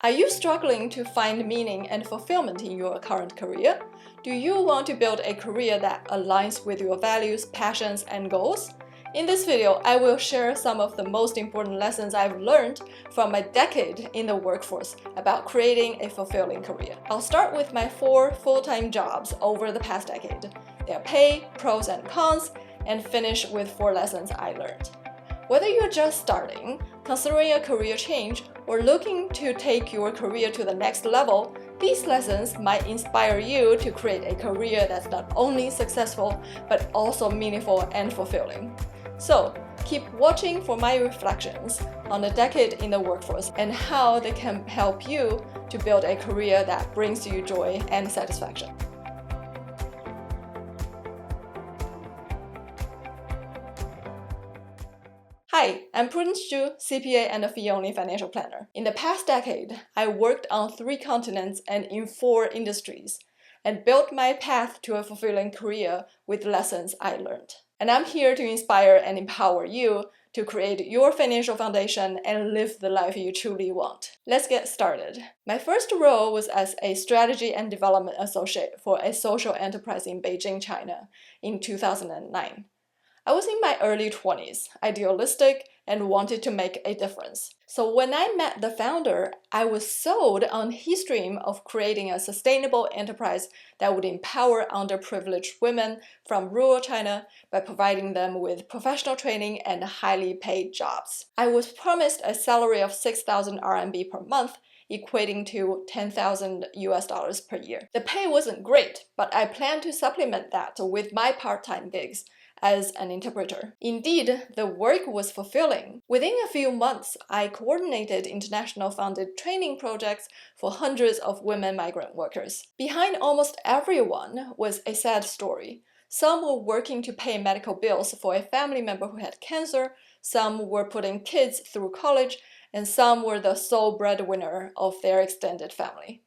Are you struggling to find meaning and fulfillment in your current career? Do you want to build a career that aligns with your values, passions, and goals? In this video, I will share some of the most important lessons I've learned from my decade in the workforce about creating a fulfilling career. I'll start with my 4 full-time jobs over the past decade, their pay, pros and cons, and finish with 4 lessons I learned. Whether you're just starting, considering a career change, or looking to take your career to the next level, these lessons might inspire you to create a career that's not only successful, but also meaningful and fulfilling. So, keep watching for my reflections on the decade in the workforce and how they can help you to build a career that brings you joy and satisfaction. Hi, I'm Prudence, CPA and a fee-only financial planner. In the past decade, I worked on 3 continents and in 4 industries, and built my path to a fulfilling career with lessons I learned. And I'm here to inspire and empower you to create your financial foundation and live the life you truly want. Let's get started. My first role was as a strategy and development associate for a social enterprise in Beijing, China in 2009. I was in my early 20s, idealistic, and wanted to make a difference. So when I met the founder, I was sold on his dream of creating a sustainable enterprise that would empower underprivileged women from rural China by providing them with professional training and highly paid jobs. I was promised a salary of 6,000 RMB per month, equating to $10,000 per year. The pay wasn't great, but I planned to supplement that with my part-time gigs as an interpreter. Indeed, the work was fulfilling. Within a few months, I coordinated international funded training projects for hundreds of women migrant workers. Behind almost everyone was a sad story. Some were working to pay medical bills for a family member who had cancer, some were putting kids through college, and some were the sole breadwinner of their extended family.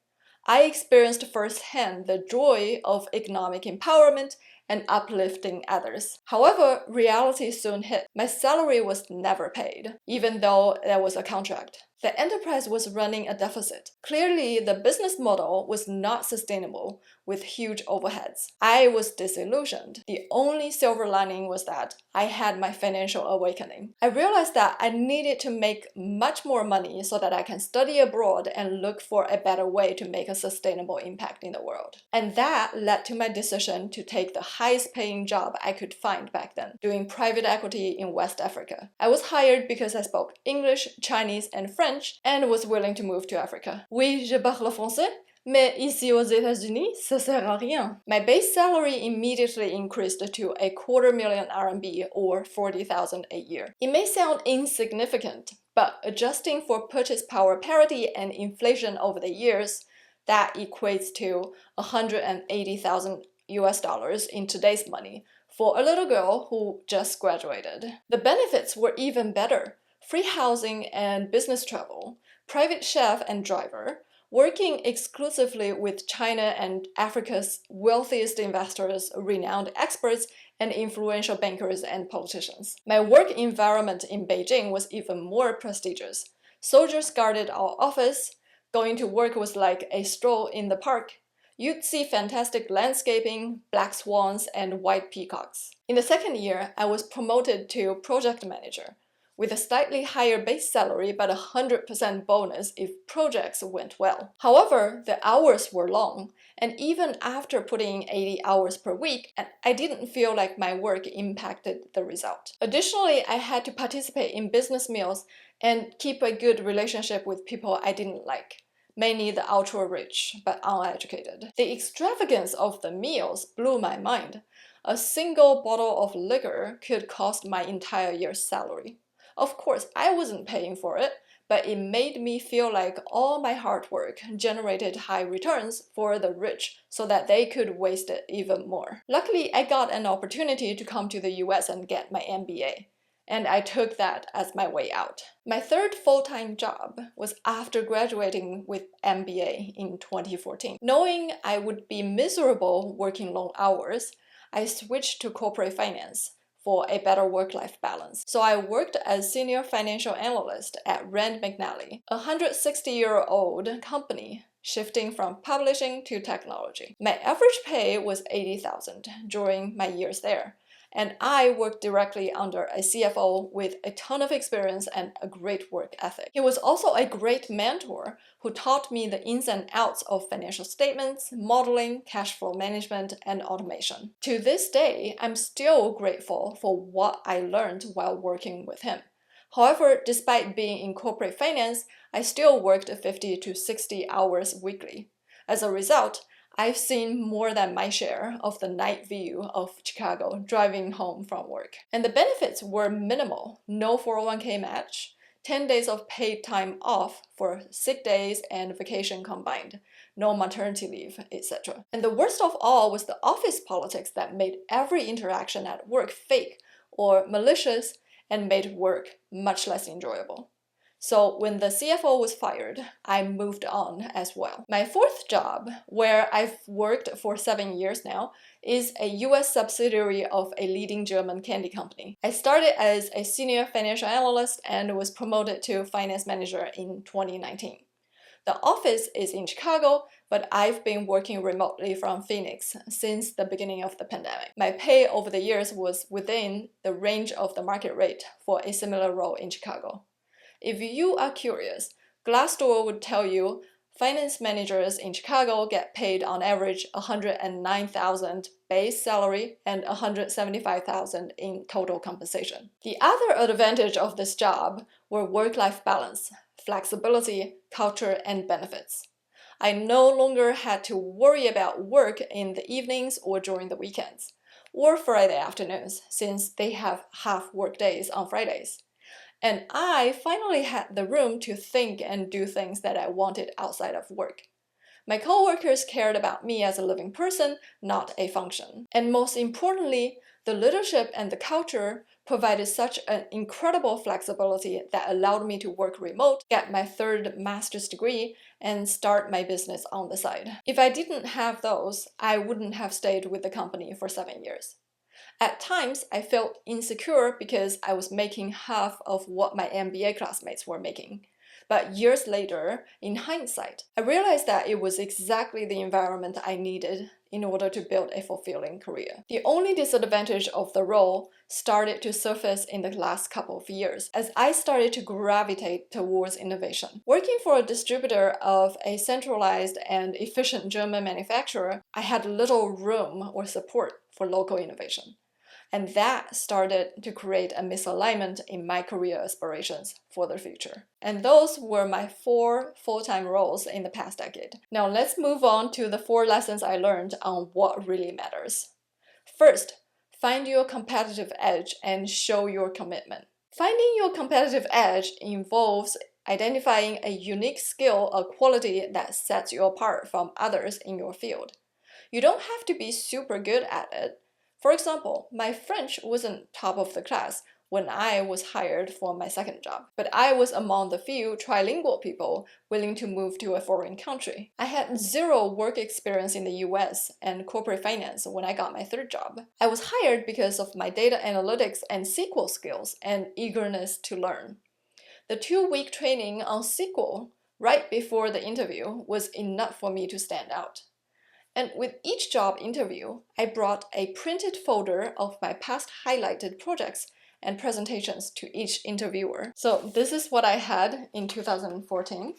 I experienced firsthand the joy of economic empowerment and uplifting others. However, reality soon hit. My salary was never paid, even though there was a contract. The enterprise was running a deficit. Clearly, the business model was not sustainable with huge overheads. I was disillusioned. The only silver lining was that I had my financial awakening. I realized that I needed to make much more money so that I can study abroad and look for a better way to make a sustainable impact in the world. And that led to my decision to take the highest paying job I could find back then, doing private equity in West Africa. I was hired because I spoke English, Chinese, and French, and was willing to move to Africa. Oui, je parle français, mais ici aux États-Unis, ça sert à rien. My base salary immediately increased to 250,000 RMB or 40,000 a year. It may sound insignificant, but adjusting for purchase power parity and inflation over the years, that equates to $180,000 in today's money for a little girl who just graduated. The benefits were even better. Free housing and business travel, private chef and driver, working exclusively with China and Africa's wealthiest investors, renowned experts, and influential bankers and politicians. My work environment in Beijing was even more prestigious. Soldiers guarded our office. Going to work was like a stroll in the park. You'd see fantastic landscaping, black swans, and white peacocks. In the second year, I was promoted to project manager, with a slightly higher base salary but 100% bonus if projects went well. However, the hours were long, and even after putting in 80 hours per week, I didn't feel like my work impacted the result. Additionally, I had to participate in business meals and keep a good relationship with people I didn't like, mainly the ultra-rich but uneducated. The extravagance of the meals blew my mind. A single bottle of liquor could cost my entire year's salary. Of course, I wasn't paying for it, but it made me feel like all my hard work generated high returns for the rich so that they could waste it even more. Luckily, I got an opportunity to come to the US and get my MBA, and I took that as my way out. My third full-time job was after graduating with MBA in 2014. Knowing I would be miserable working long hours, I switched to corporate finance, for a better work-life balance. So I worked as senior financial analyst at Rand McNally, a 160-year-old company shifting from publishing to technology. My average pay was $80,000 during my years there, and I worked directly under a CFO with a ton of experience and a great work ethic. He was also a great mentor who taught me the ins and outs of financial statements, modeling, cash flow management, and automation. To this day, I'm still grateful for what I learned while working with him. However, despite being in corporate finance, I still worked 50 to 60 hours weekly. As a result, I've seen more than my share of the night view of Chicago driving home from work. And the benefits were minimal. No 401k match, 10 days of paid time off for sick days and vacation combined, no maternity leave, etc. And the worst of all was the office politics that made every interaction at work fake or malicious and made work much less enjoyable. So when the CFO was fired, I moved on as well. My fourth job, where I've worked for 7 years now, is a US subsidiary of a leading German candy company. I started as a senior financial analyst and was promoted to finance manager in 2019. The office is in Chicago, but I've been working remotely from Phoenix since the beginning of the pandemic. My pay over the years was within the range of the market rate for a similar role in Chicago. If you are curious, Glassdoor would tell you finance managers in Chicago get paid on average $109,000 base salary and $175,000 in total compensation. The other advantage of this job were work-life balance, flexibility, culture, and benefits. I no longer had to worry about work in the evenings or during the weekends, or Friday afternoons, since they have half work days on Fridays. And I finally had the room to think and do things that I wanted outside of work. My coworkers cared about me as a living person, not a function. And most importantly, the leadership and the culture provided such an incredible flexibility that allowed me to work remote, get my third master's degree, and start my business on the side. If I didn't have those, I wouldn't have stayed with the company for 7 years. At times, I felt insecure because I was making half of what my MBA classmates were making. But years later, in hindsight, I realized that it was exactly the environment I needed in order to build a fulfilling career. The only disadvantage of the role started to surface in the last couple of years as I started to gravitate towards innovation. Working for a distributor of a centralized and efficient German manufacturer, I had little room or support for local innovation. And that started to create a misalignment in my career aspirations for the future. And those were my 4 full-time roles in the past decade. Now let's move on to the 4 lessons I learned on what really matters. First, find your competitive edge and show your commitment. Finding your competitive edge involves identifying a unique skill or quality that sets you apart from others in your field. You don't have to be super good at it. For example, my French wasn't top of the class when I was hired for my second job, but I was among the few trilingual people willing to move to a foreign country. I had 0 work experience in the US and corporate finance when I got my third job. I was hired because of my data analytics and SQL skills and eagerness to learn. The 2-week training on SQL right before the interview was enough for me to stand out. And with each job interview, I brought a printed folder of my past highlighted projects and presentations to each interviewer. So this is what I had in 2014.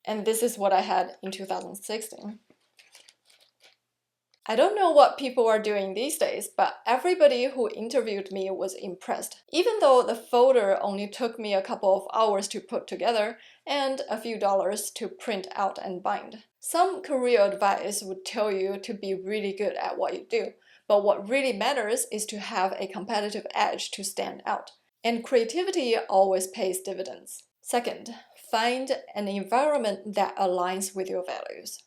And this is what I had in 2016. I don't know what people are doing these days, but everybody who interviewed me was impressed, even though the folder only took me a couple of hours to put together and a few dollars to print out and bind. Some career advice would tell you to be really good at what you do, but what really matters is to have a competitive edge to stand out, and creativity always pays dividends. Second, find an environment that aligns with your values.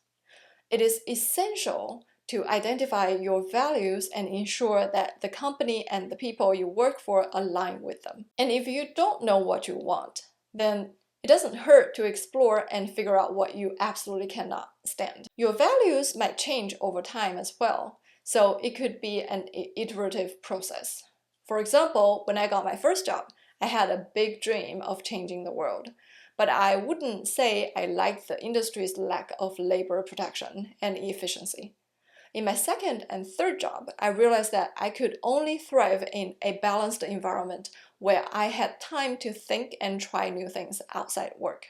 It is essential to identify your values and ensure that the company and the people you work for align with them. And if you don't know what you want, then it doesn't hurt to explore and figure out what you absolutely cannot stand. Your values might change over time as well, so it could be an iterative process. For example, when I got my first job, I had a big dream of changing the world, but I wouldn't say I liked the industry's lack of labor protection and efficiency. In my second and third job, I realized that I could only thrive in a balanced environment where I had time to think and try new things outside work.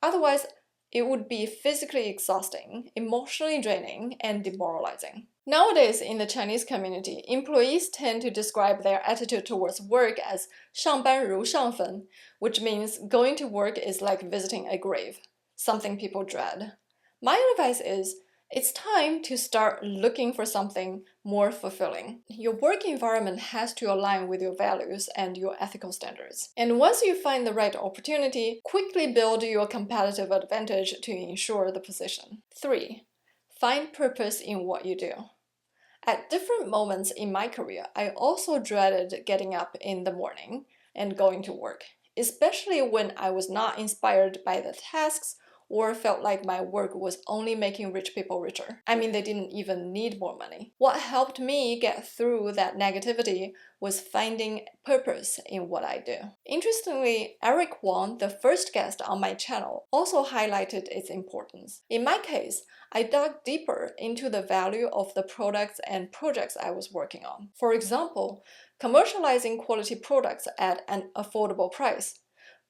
Otherwise, it would be physically exhausting, emotionally draining, and demoralizing. Nowadays, in the Chinese community, employees tend to describe their attitude towards work as 上班如上坟, which means going to work is like visiting a grave, something people dread. My advice is, it's time to start looking for something more fulfilling. Your work environment has to align with your values and your ethical standards. And once you find the right opportunity, quickly build your competitive advantage to ensure the position. 3. Find purpose in what you do. At different moments in my career, I also dreaded getting up in the morning and going to work, especially when I was not inspired by the tasks or felt like my work was only making rich people richer. I mean, they didn't even need more money. What helped me get through that negativity was finding purpose in what I do. Interestingly, Eric Wong, the first guest on my channel, also highlighted its importance. In my case, I dug deeper into the value of the products and projects I was working on. For example, commercializing quality products at an affordable price,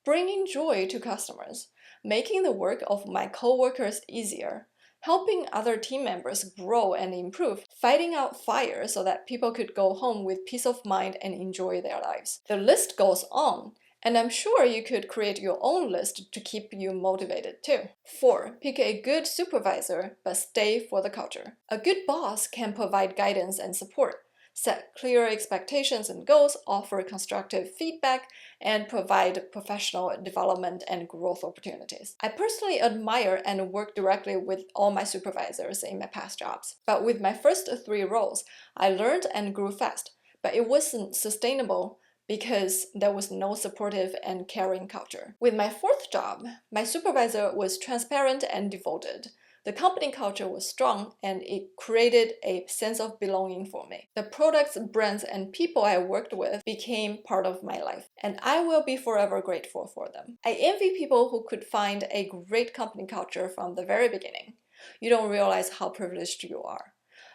bringing joy to customers, making the work of my coworkers easier, helping other team members grow and improve, fighting out fires so that people could go home with peace of mind and enjoy their lives. The list goes on, and I'm sure you could create your own list to keep you motivated too. 4. Pick a good supervisor, but stay for the culture. A good boss can provide guidance and support, set clear expectations and goals, offer constructive feedback, and provide professional development and growth opportunities. I personally admire and work directly with all my supervisors in my past jobs. But with my first 3 roles, I learned and grew fast, but it wasn't sustainable because there was no supportive and caring culture. With my 4th job, my supervisor was transparent and devoted. The company culture was strong, and it created a sense of belonging for me. The products, brands, and people I worked with became part of my life, and I will be forever grateful for them. I envy people who could find a great company culture from the very beginning. You don't realize how privileged you are.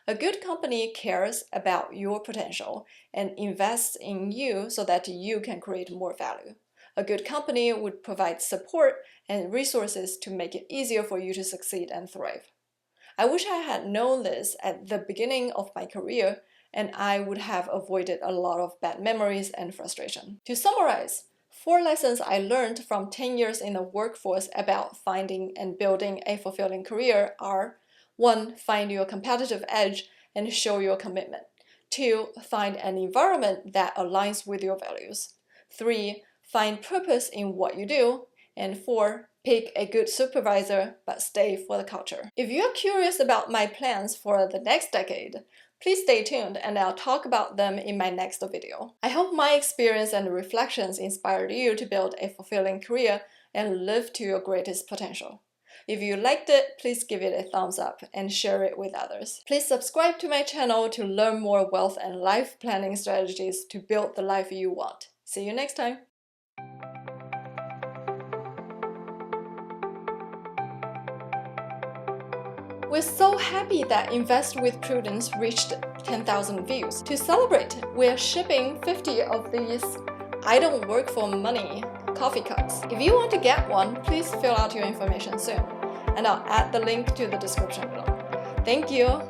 A good company cares about your potential and invests in you so that you can create more value. A good company would provide support and resources to make it easier for you to succeed and thrive. I wish I had known this at the beginning of my career, and I would have avoided a lot of bad memories and frustration. To summarize, 4 lessons I learned from 10 years in the workforce about finding and building a fulfilling career are: 1. Find your competitive edge and show your commitment. 2. Find an environment that aligns with your values. 3. Find purpose in what you do. And 4. Pick a good supervisor, but stay for the culture. If you're curious about my plans for the next decade, please stay tuned and I'll talk about them in my next video. I hope my experience and reflections inspired you to build a fulfilling career and live to your greatest potential. If you liked it, please give it a thumbs up and share it with others. Please subscribe to my channel to learn more wealth and life planning strategies to build the life you want. See you next time! We're so happy that Invest with Prudence reached 10,000 views. To celebrate, we're shipping 50 of these I don't work for money coffee cups. If you want to get one, please fill out your information soon, and I'll add the link to the description below. Thank you!